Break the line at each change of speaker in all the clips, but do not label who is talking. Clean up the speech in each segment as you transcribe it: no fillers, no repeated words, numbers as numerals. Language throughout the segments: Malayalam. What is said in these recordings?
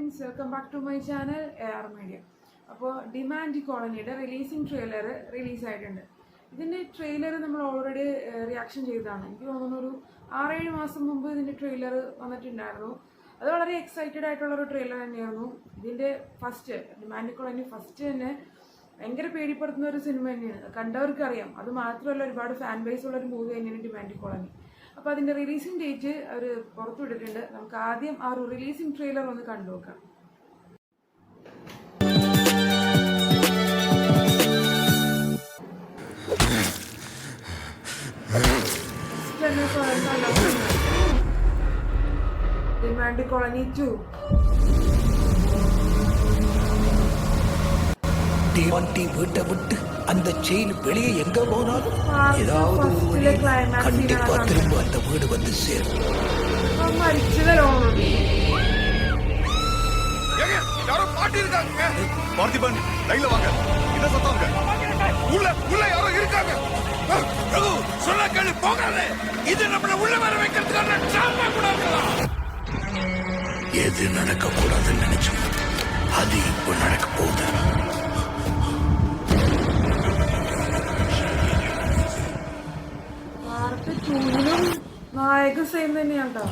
Friends, welcome back to my channel AR media. അപ്പോൾ ഡിമാൻഡ് കോളനിയുടെ റിലീസിങ് ട്രെയിലർ റിലീസായിട്ടുണ്ട്. ഇതിൻ്റെ ട്രെയിലർ നമ്മൾ ഓൾറെഡി റിയാക്ഷൻ ചെയ്തതാണ്. എനിക്ക് തോന്നുന്നു ഒരു 6-7 മാസം മുമ്പ് ഇതിൻ്റെ ട്രെയിലർ വന്നിട്ടുണ്ടായിരുന്നു. അത് വളരെ എക്സൈറ്റഡ് ആയിട്ടുള്ളൊരു ട്രെയിലർ തന്നെയായിരുന്നു. ഇതിൻ്റെ ഫസ്റ്റ് ഡിമാൻഡ് കോളനി ഫസ്റ്റ് തന്നെ ഭയങ്കര പേടിപ്പെടുത്തുന്ന ഒരു സിനിമ തന്നെയാണ്. കണ്ടവർക്കറിയാം. അത് മാത്രമല്ല, ഒരുപാട് ഫാൻ ബേസ് ഉള്ളൊരു മൂവി തന്നെയാണ് ഡിമാൻഡ് കോളനി. അപ്പോൾ അതിൻ്റെ റിലീസിങ് ഡേറ്റ് അവർ പുറത്തുവിട്ടിട്ടുണ്ട്. നമുക്ക് ആദ്യം ആ ഒരു റിലീസിങ് ട്രെയിലർ ഒന്ന് കണ്ടു നോക്കാം. ഡിമാൻഡ് കോളനി 2
தீவண்டி வீட்டை விட்டு அந்த செயின் வெளியே எங்க போனாலும் ஏதாவது கண்டிப்பா திரும்ப அந்த வீடு வந்து சேரும்.
பார்த்திபன், லைன்ல வாங்க. என்ன சத்தம்ங்க? உள்ள யாரோ இருக்காங்க. சொன்ன கேளு, போகாதே. இது நம்மள உள்ள வர வைக்கிறதுக்கான சாப்பா கூட இருக்கலாம்.
எது நடக்க கூடாதுன்னு நினைச்சோம், அது இப்போ நடக்க போகுது.
നായക സെയിം തന്നെയാണ്ടോ.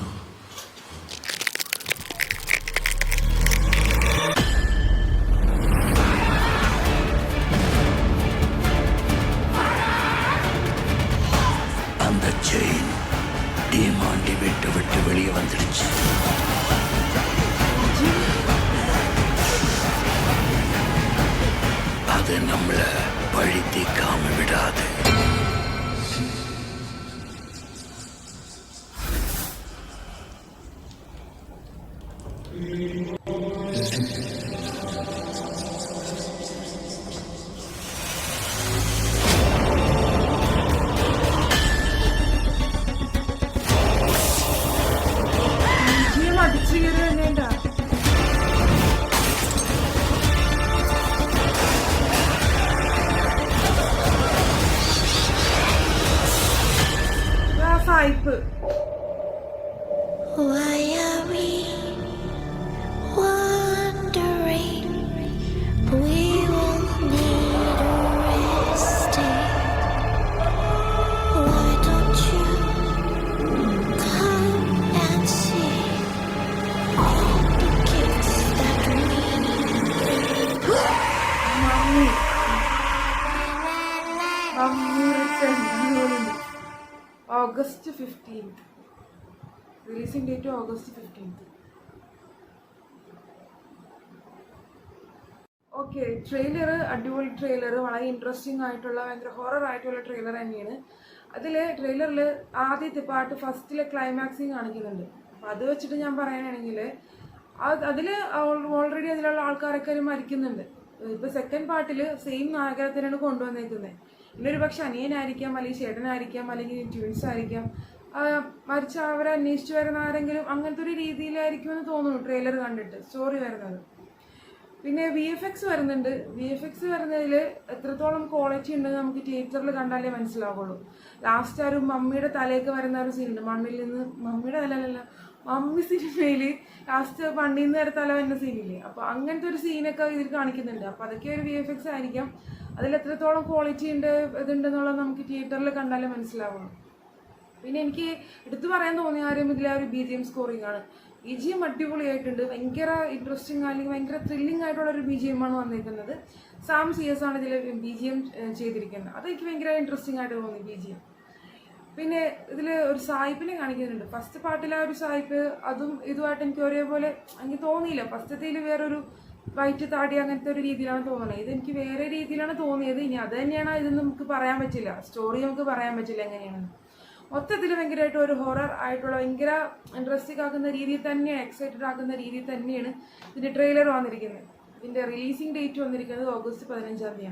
அந்த செயின் டிமாண்டி விட்டு வெளியே வந்துடுச்சு. அது நம்மள பழி தீக்காம விடாது.
Why are we wandering? We will need a resting. Why don't you come and see the gifts that we
August 15th. Releasing date August 15th. Okay, trailer അടിപൊളി ട്രെയിലർ, വളരെ ഇൻട്രസ്റ്റിംഗ് ആയിട്ടുള്ള ഭയങ്കര ഹൊറർ ആയിട്ടുള്ള ട്രെയിലർ തന്നെയാണ്. അതിൽ ട്രെയിലറിൽ ആദ്യത്തെ പാട്ട് ഫസ്റ്റിലെ ക്ലൈമാക്സിങ് കാണിക്കുന്നുണ്ട്. അപ്പം അത് വെച്ചിട്ട് ഞാൻ പറയുകയാണെങ്കിൽ അതിൽ ഓൾറെഡി അതിലുള്ള ആൾക്കാരൊക്കെ മരിക്കുന്നുണ്ട്. ഇപ്പോൾ സെക്കൻഡ് പാർട്ടിൽ സെയിം നായകത്തിനാണ് കൊണ്ടുവന്നേക്കുന്നത്. ഇന്നൊരു പക്ഷെ അനിയനായിരിക്കാം, അല്ലെങ്കിൽ ചേട്ടനായിരിക്കാം, അല്ലെങ്കിൽ ട്വിൻസ് ആയിരിക്കാം. മരിച്ച അവരെ അന്വേഷിച്ച് വരുന്ന ആരെങ്കിലും അങ്ങനത്തെ ഒരു രീതിയിലായിരിക്കുമെന്ന് തോന്നുന്നു ട്രെയിലർ കണ്ടിട്ട് സ്റ്റോറി വരുന്നത്. പിന്നെ VFX വരുന്നുണ്ട്. VFX വരുന്നതിൽ എത്രത്തോളം ക്വാളിറ്റി ഉണ്ടെന്ന് നമുക്ക് തിയേറ്ററിൽ കണ്ടാലേ മനസ്സിലാവുള്ളൂ. ലാസ്റ്റ് ഒരു മമ്മിയുടെ തലയൊക്കെ വരുന്ന ഒരു സീനുണ്ട്. മണ്ണിൽ നിന്ന് മമ്മിയുടെ തലയല്ല, മമ്മി സിനിമയിൽ ലാസ്റ്റ് മണ്ണിൽ നിന്ന് വരെ തല വരുന്ന സീനില്ലേ, അപ്പോൾ അങ്ങനത്തെ ഒരു സീനൊക്കെ ഇതിൽ കാണിക്കുന്നുണ്ട്. അപ്പോൾ അതൊക്കെ ഒരു VFX ആയിരിക്കാം. അതിൽ എത്രത്തോളം ക്വാളിറ്റി ഉണ്ട് ഇതുണ്ടെന്നുള്ളത് നമുക്ക് തിയേറ്ററിൽ കണ്ടാലേ മനസ്സിലാവുള്ളൂ. പിന്നെ എനിക്ക് എടുത്തു പറയാൻ തോന്നിയ കാര്യം ഇതിലെ ഒരു BGM സ്കോറിംഗ് ആണ്. BGM അടിപൊളിയായിട്ടുണ്ട്. ഭയങ്കര ഇൻട്രസ്റ്റിംഗ് അല്ലെങ്കിൽ ഭയങ്കര ത്രില്ലിംഗ് ആയിട്ടുള്ള ഒരു BGM ആണ് വന്നിരിക്കുന്നത്. സാം CS ആണ് ഇതിൽ BGM ചെയ്തിരിക്കുന്നത്. അതെനിക്ക് ഭയങ്കര ഇൻട്രസ്റ്റിംഗ് ആയിട്ട് തോന്നി BGM. പിന്നെ ഇതിൽ ഒരു സായിപ്പിനെ കാണിക്കുന്നുണ്ട്. ഫസ്റ്റ് പാർട്ടിലെ ആ ഒരു സായിപ്പ് അതും ഇതുമായിട്ട് എനിക്ക് ഒരേപോലെ എനിക്ക് തോന്നിയില്ല. ഫസ്റ്റത്തിൽ വേറൊരു വൈറ്റ് താടി അങ്ങനത്തെ ഒരു രീതിയിലാണ് തോന്നുന്നത്. ഇതെനിക്ക് വേറെ രീതിയിലാണ് തോന്നിയത്. ഇനി അത് തന്നെയാണ് ഇതെന്ന് നമുക്ക് പറയാൻ പറ്റില്ല. സ്റ്റോറി നമുക്ക് പറയാൻ പറ്റില്ല എങ്ങനെയാണെന്ന്. മൊത്തത്തിൽ ഭയങ്കരമായിട്ട് ഒരു ഹൊറർ ആയിട്ടുള്ള ഭയങ്കര ഇൻട്രസ്റ്റിംഗ് ആക്കുന്ന രീതിയിൽ തന്നെയാണ്, എക്സൈറ്റഡ് ആക്കുന്ന രീതിയിൽ തന്നെയാണ് ഇതിൻ്റെ ട്രെയിലർ വന്നിരിക്കുന്നത്. ഇതിൻ്റെ റിലീസിംഗ് ഡേറ്റ് വന്നിരിക്കുന്നത് August 15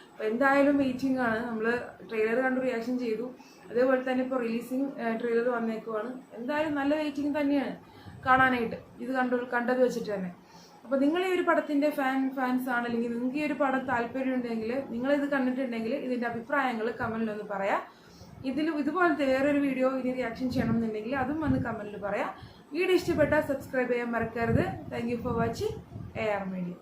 അപ്പോൾ എന്തായാലും വെയിറ്റിംഗ് ആണ്. നമ്മൾ ട്രെയിലർ കണ്ടു റിയാക്ഷൻ ചെയ്തു. അതേപോലെ തന്നെ ഇപ്പോൾ റിലീസിംഗ് ട്രെയിലർ വന്നേക്കുവാണ്. എന്തായാലും നല്ല വെയിറ്റിംഗ് തന്നെയാണ് കാണാനായിട്ട് ഇത് കണ്ടത് വെച്ചിട്ട് തന്നെ. അപ്പോൾ നിങ്ങൾ ഈ ഒരു പടത്തിൻ്റെ ഫാൻസ് ആണ്, അല്ലെങ്കിൽ നിങ്ങൾക്ക് ഈ ഒരു പടം താല്പര്യമുണ്ടെങ്കിൽ, നിങ്ങളിത് കണ്ടിട്ടുണ്ടെങ്കിൽ ഇതിൻ്റെ അഭിപ്രായങ്ങൾ കമൻറ്റിലൊന്ന് പറയാം. ഇതുപോലത്തെ വേറൊരു വീഡിയോ ഇനി റിയാക്ഷൻ ചെയ്യണം എന്നുണ്ടെങ്കിൽ അതും വന്ന് കമൻറ്റിൽ പറയാം. വീഡിയോ ഇഷ്ടപ്പെട്ടാൽ സബ്സ്ക്രൈബ് ചെയ്യാൻ മറക്കരുത്. Thank you for watching AR Media.